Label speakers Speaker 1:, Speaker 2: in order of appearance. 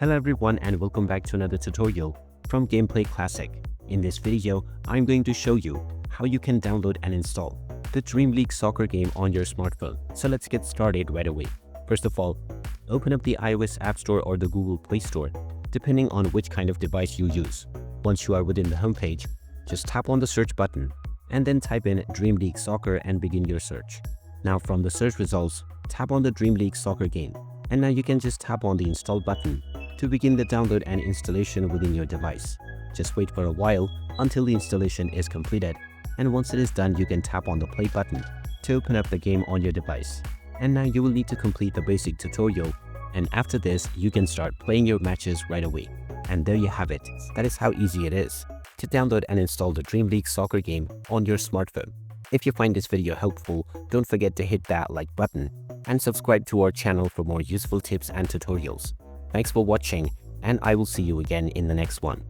Speaker 1: Hello everyone and welcome back to another tutorial from Gameplay Classic. In this video, I'm going to show you how you can download and install the Dream League soccer game on your smartphone. So let's get started right away. First of all, open up the iOS App Store or the Google Play Store, depending on which kind of device you use. Once you are within the homepage, just tap on the search button and then type in Dream League Soccer and begin your search. Now from the search results, tap on the Dream League Soccer game. And now you can just tap on the install button to begin the download and installation within your device. Just wait for a while until the installation is completed, and once it is done, you can tap on the play button to open up the game on your device. And now you will need to complete the basic tutorial, and after this you can start playing your matches right away. And there you have it. That is how easy it is to download and install the Dream League soccer game on your smartphone. If you find this video helpful, don't forget to hit that like button and subscribe to our channel for more useful tips and tutorials. Thanks for watching, and I will see you again in the next one.